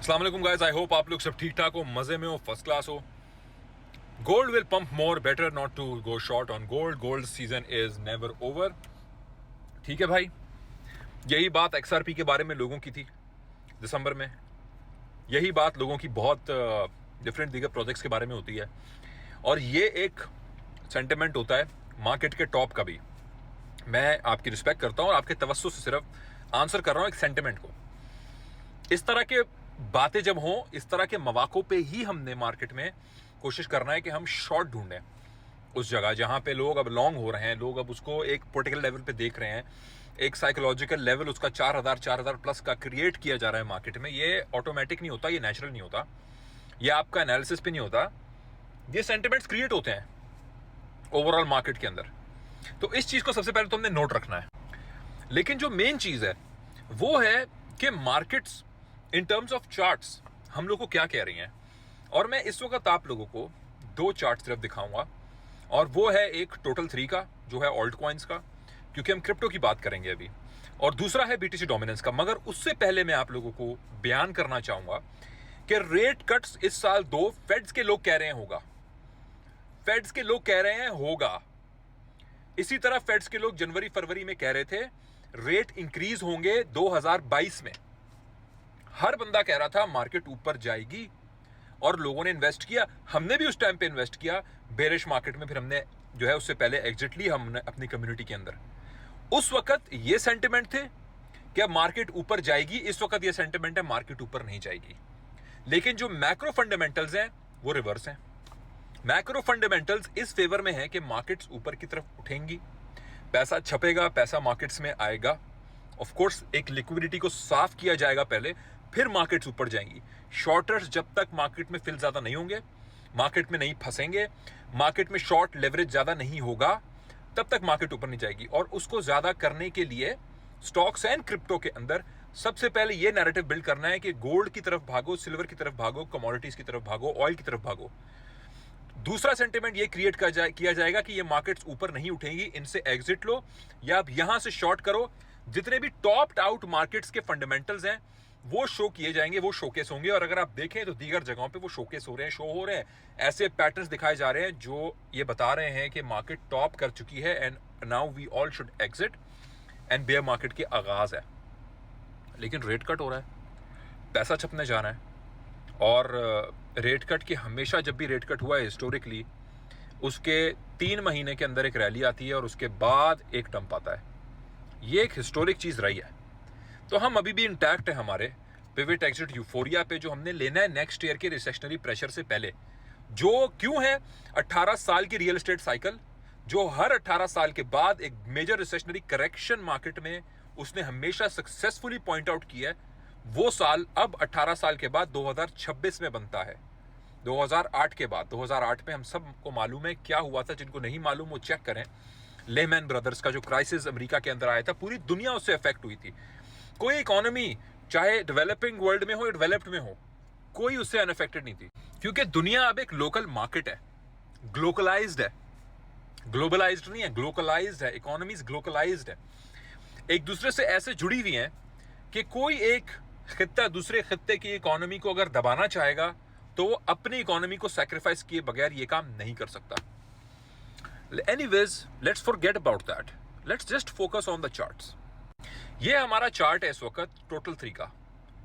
अस्सलाम वालेकुम guys, I hope आप लोग सब ठीक ठाक हो, मजे में हो, फर्स्ट क्लास हो। Gold will pump more, better not to go short on gold. Gold season is never over. ठीक है भाई, यही बात XRP के बारे में लोगों की थी दिसंबर में। यही बात लोगों की बहुत डिफरेंट दीगर प्रोजेक्ट्स के बारे में होती है। और ये एक सेंटिमेंट होता है मार्केट के टॉप का भी। मैं आपकी रिस्पेक्ट करता हूं और आपके तवज्जो से सिर्फ आंसर कर रहा हूं एक सेंटिमेंट को। इस तरह के बातें जब हों, इस तरह के मौकों पे ही हमने मार्केट में कोशिश करना है कि हम शॉर्ट ढूंढें उस जगह जहां पे लोग अब लॉन्ग हो रहे हैं। लोग अब उसको एक पोलिटिकल लेवल पे देख रहे हैं, एक साइकोलॉजिकल लेवल उसका 4,000 प्लस का क्रिएट किया जा रहा है मार्केट में। ये ऑटोमेटिक नहीं होता, ये नेचुरल नहीं होता, ये आपका एनालिसिस भी नहीं होता, ये सेंटिमेंट्स क्रिएट होते हैं ओवरऑल मार्केट के अंदर। तो इस चीज को सबसे पहले तो हमने नोट रखना है। लेकिन जो मेन चीज है वो है कि markets in terms of charts हम लोग को क्या कह रही हैं। और मैं इस वक्त आप लोगों को दो चार्ट सिर्फ दिखाऊंगा, और वो है एक टोटल 3 का जो है ऑल्ट कॉइन्स का, क्योंकि हम क्रिप्टो की बात करेंगे अभी, और दूसरा है BTC डोमिनेंस का। मगर उससे पहले मैं आप लोगों को बयान करना चाहूंगा कि रेट कट्स इस साल 2 फेड्स के लोग कह रहे हैं होगा, फेड्स के लोग कह रहे हैं होगा। इसी तरह फेड्स के लोग जनवरी फरवरी में कह रहे थे रेट इंक्रीज होंगे 2022 में। हर बंदा कह रहा था मार्केट ऊपर जाएगी, और लोगों ने इन्वेस्ट किया। हमने भी उस टाइम पे इन्वेस्ट किया बेरिश मार्केट में, फिर हमने जो है उससे पहले एग्जिट ली हमने अपनी कम्युनिटी के अंदर। उस वक्त ये सेंटिमेंट थे कि अब मार्केट ऊपर जाएगी, इस वक्त ये सेंटिमेंट है मार्केट ऊपर नहीं जाएगी। लेकिन जो मैक्रो फंडामेंटल्स हैं वो रिवर्स हैं। मैक्रो फंडामेंटल्स इस फेवर में है कि मार्केट्स ऊपर की तरफ उठेंगी, पैसा छपेगा, पैसा मार्केट्स में आएगा। ऑफ कोर्स एक लिक्विडिटी को साफ किया जाएगा पहले, फिर मार्केट्स ऊपर जाएंगी। शॉर्टर्स जब तक मार्केट में फिल ज्यादा नहीं होंगे, मार्केट में नहीं फंसेंगे, मार्केट में शॉर्ट लेवरेज ज्यादा नहीं होगा, तब तक मार्केट ऊपर नहीं जाएगी। और उसको ज्यादा करने के लिए स्टॉक्स एंड क्रिप्टो के अंदर सबसे पहले यह नैरेटिव बिल्ड करना है कि गोल्ड की तरफ भागो, सिल्वर की तरफ भागो, कमोडिटीज की तरफ भागो, ऑयल की तरफ भागो। दूसरा सेंटिमेंट ये क्रिएट किया जाएगा कि ये मार्केट्स ऊपर नहीं उठेंगी, इनसे एग्जिट लो या अब यहां से शॉर्ट करो। जितने भी टॉप्ड आउट मार्केट्स के फंडामेंटल्स हैं वो शो किए जाएंगे, वो शोकेस होंगे। और अगर आप देखें तो दीगर जगहों पे वो शोकेस हो रहे हैं, शो हो रहे हैं। ऐसे पैटर्न्स दिखाए जा रहे हैं जो ये बता रहे हैं कि मार्केट टॉप कर चुकी है and now we all should exit and bear market के आगाज है। लेकिन रेट कट हो रहा है, पैसा छपने जाना है, और रेट कट की हमेशा जब भी रेट कट हुआ है हिस्टोरिकली, उसके 3 महीने के अंदर एक रैली आती है और उसके बाद एक डंप आता है। ये एक हिस्टोरिक चीज रही है। तो हम अभी भी इंटैक्ट है हमारे पिवट एग्जिट यूफोरिया पे, जो हमने लेना है नेक्स्ट ईयर के रिसेशनरी प्रेशर से पहले। जो क्यों है 18 साल की रियल एस्टेट साइकिल, जो हर 18 साल के बाद एक मेजर रिसेशनरी करेक्शन मार्केट में उसने हमेशा सक्सेसफुली पॉइंट आउट किया है, वो साल अब 18 साल के बाद 2026 में बनता है। 2008 के बाद, 2008 में हम सबको मालूम है क्या हुआ था। जिनको नहीं मालूम वो चेक करें। लेहमैन ब्रदर्स का जो क्राइसिस अमेरिका के अंदर आया था, पूरी दुनिया उससे अफेक्ट हुई थी। कोई इकोनॉमी चाहे डेवलपिंग वर्ल्ड में हो या डेवलप्ड में हो, कोई उससे अनअफेक्टेड नहीं थी, क्योंकि दुनिया अब एक लोकल मार्केट है, ग्लोबलाइज्ड है। ग्लोबलाइज्ड नहीं है, ग्लोकलाइज्ड है। इकोनॉमीज ग्लोकलाइज्ड है, एक दूसरे से ऐसे जुड़ी हुई हैं कि कोई एक खित्ता दूसरे खित्ते की इकोनॉमी को अगर दबाना चाहेगा तो वो अपनी इकोनॉमी को सैक्रिफाइस किए बगैर ये काम नहीं कर सकता। Anyways, let's forget about that, let's just focus on the charts. ये हमारा चार्ट है इस वक्त टोटल 3 का,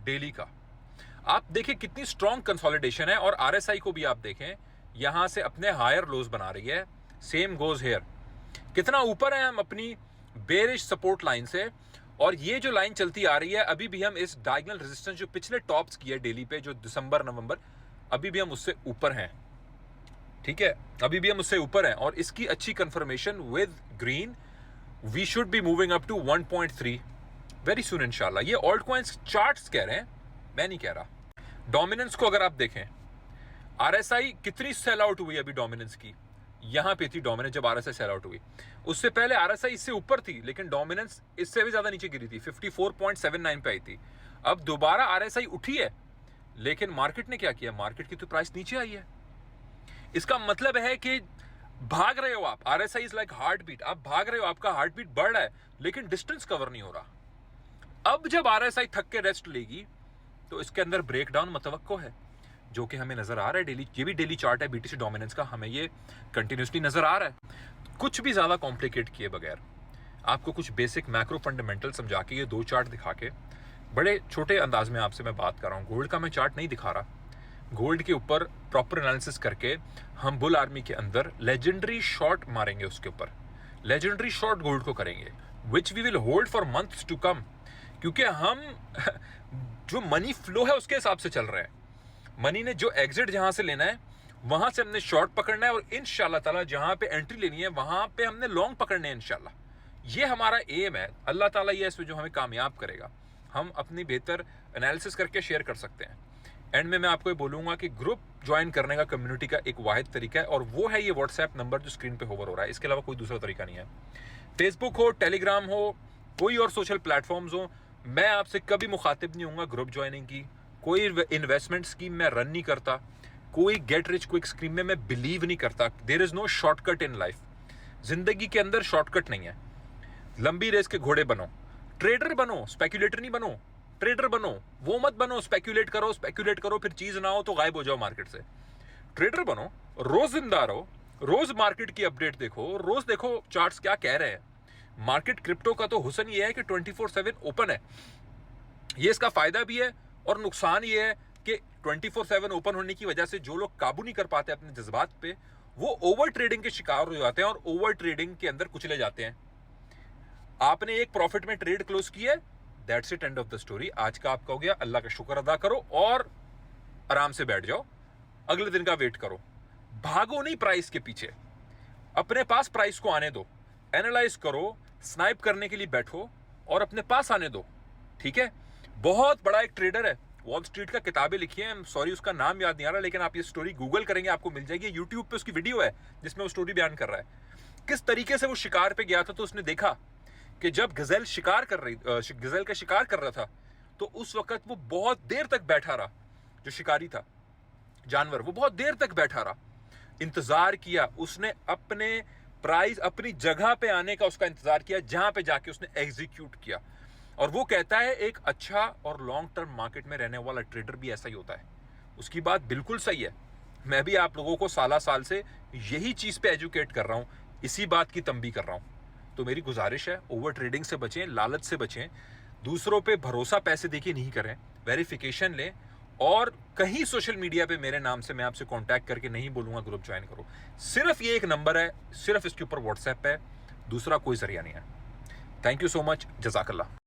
डेली का। आप देखें कितनी स्ट्रॉन्ग कंसोलिडेशन है, और RSI को भी आप देखें, यहां से अपने हायर लोज बना रही है। सेम गोज हेयर, कितना ऊपर है हम अपनी बेरिश सपोर्ट लाइन से। और ये जो लाइन चलती आ रही है, अभी भी हम इस डायगोनल रेजिस्टेंस जो पिछले टॉप्स की है डेली पे, जो दिसंबर नवंबर, अभी भी हम उससे ऊपर हैं। ठीक है, अभी भी हम उससे ऊपर हैं। और इसकी अच्छी confirmation with green, we should be moving up to 1.3 very soon इंशाल्लाह। ये ऑल्ट कॉइन्स चार्ट्स कह रहे हैं, मैं नहीं कह रहा। डोमिनेंस को अगर आप देखें, RSI कितनी सेल आउट हुई अभी डोमिनेंस की, यहां पे थी डोमिनेंस जब RSI सेल आउट हुई। उससे पहले RSI इससे ऊपर थी, लेकिन डोमिनेंस इससे भी ज्यादा नीचे गिरी थी, 54.79 पे आई थी। अब दोबारा RSI उठी है, लेकिन मार्केट ने क्या किया, मार्केट की तो प्राइस नीचे आई है। इसका मतलब है कि भाग रहे हो आप, RSI is like heart beat, आप भाग रहे हो, आपका हार्ट बीट बढ़ रहा है, लेकिन डिस्टेंस कवर नहीं हो रहा। अब जब RSI थक के रेस्ट लेगी, तो इसके अंदर ब्रेक डाउन मतवक्को है, जो कि हमें नज़र आ रहा है डेली। ये भी डेली चार्ट है BTC डोमिनेंस का, हमें ये कंटिन्यूसली नज़र आ रहा है। कुछ भी ज़्यादा कॉम्प्लिकेट किए बगैर आपको कुछ बेसिक मैक्रो फंडामेंटल समझा के, ये 2 चार्ट दिखा के, बड़े छोटे अंदाज में आपसे मैं बात कर रहा हूँ। गोल्ड का मैं चार्ट नहीं दिखा रहा, गोल्ड के ऊपर प्रॉपर एनालिसिस करके हम बुल आर्मी के अंदर लेजेंडरी शॉट मारेंगे, उसके ऊपर लेजेंडरी शॉट गोल्ड को करेंगे, which we will hold for months to come, क्योंकि हम जो मनी फ्लो है उसके हिसाब से चल रहे हैं। मनी ने जो एग्जिट जहां से लेना है वहां से हमने शॉर्ट पकड़ना है, और इंशाल्लाह ताला जहां पे एंट्री लेनी है वहां पे हमने लॉन्ग पकड़ने हैं इंशाल्लाह। ये हमारा एम है। अल्लाह ताला ये इसमें जो हमें कामयाब करेगा, हम अपनी बेहतर एनालिसिस करके शेयर कर सकते हैं। एंड में मैं आपको ये बोलूंगा कि ग्रुप ज्वाइन करने का कम्युनिटी का एक वाहिद तरीका है, और वो है ये व्हाट्सएप नंबर जो स्क्रीन पे होवर हो रहा है। इसके अलावा कोई दूसरा तरीका नहीं है। फेसबुक हो, टेलीग्राम हो, कोई और सोशल प्लेटफॉर्म्स हो, मैं आपसे कभी मुखातिब नहीं होऊंगा ग्रुप ज्वाइनिंग की। कोई इन्वेस्टमेंट स्कीम मैं रन नहीं करता, कोई गेट रिच क्विक स्कीम में मैं बिलीव नहीं करता। There is no shortcut in life. जिंदगी के अंदर शॉर्टकट नहीं है। लंबी रेस के घोड़े बनो, ट्रेडर बनो, स्पेक्यूलेटर नहीं बनो। ट्रेडर बनो, वो मत बनो स्पेक्यूलेट करो फिर चीज ना हो तो गायब हो जाओ मार्केट से। ट्रेडर बनो, रोज जिंदा रहो, रोज मार्केट की अपडेट देखो, रोज देखो चार्ट्स क्या कह रहे हैं। मार्केट क्रिप्टो का तो हुस्न ये है कि 24/7 ओपन है। ये इसका फायदा भी है, और नुकसान ये है कि 24/7 ओपन होने की वजह से जो लोग काबू नहीं कर पाते अपने जज्बात पे, वो ओवर ट्रेडिंग के शिकार हो जाते हैं, और ओवर ट्रेडिंग के अंदर कुचले जाते हैं। आपने एक प्रॉफिट में ट्रेड क्लोज किया, that's it, end of the story. आज का आपका हो गया, अल्लाह का शुक्र अदा करो और आराम से बैठ जाओ, अगले दिन का वेट करो। भागो नहीं प्राइस के पीछे, अपने पास प्राइस को आने दो, एनालाइज करो, स्नाइप करने के लिए बैठो और अपने पास आने दो, ठीक है। बहुत बड़ा एक ट्रेडर है, वॉल स्ट्रीट का किताबें लिखी है, सॉरी उसका नाम याद नहीं आ रहा, लेकिन आप ये स्टोरी गूगल करेंगे आपको मिल जाएगी। यूट्यूब पे उसकी वीडियो है जिसमें वो स्टोरी बयान कर रहा है किस तरीके से वो शिकार पे गया था। तो उसने देखा कि जब गजल गजल का शिकार कर रहा था, तो उस वक्त वो बहुत देर तक बैठा रहा। जो शिकारी था, जानवर, वो बहुत देर तक बैठा रहा, इंतजार किया। उसने अपने प्राइस, अपनी जगह पे आने का उसका इंतजार किया, जहां पे जाके उसने एग्जीक्यूट किया। और वो कहता है एक अच्छा और लॉन्ग टर्म मार्केट में रहने वाला ट्रेडर भी ऐसा ही होता है। उसकी बात बिल्कुल सही है। मैं भी आप लोगों को साल से यही चीज पे एजुकेट कर रहा हूं, इसी बात की तंबीह कर रहा हूं। तो मेरी गुजारिश है, ओवर ट्रेडिंग से बचें, लालच से बचें, दूसरों पे भरोसा पैसे देके नहीं करें, वेरिफिकेशन लें। और कहीं सोशल मीडिया पे मेरे नाम से मैं आपसे कांटेक्ट करके नहीं बोलूंगा ग्रुप ज्वाइन करो। सिर्फ ये एक नंबर है, सिर्फ इसके ऊपर व्हाट्सएप है, दूसरा कोई जरिया नहीं है। थैंक यू सो मच, जज़ाकल्लाह।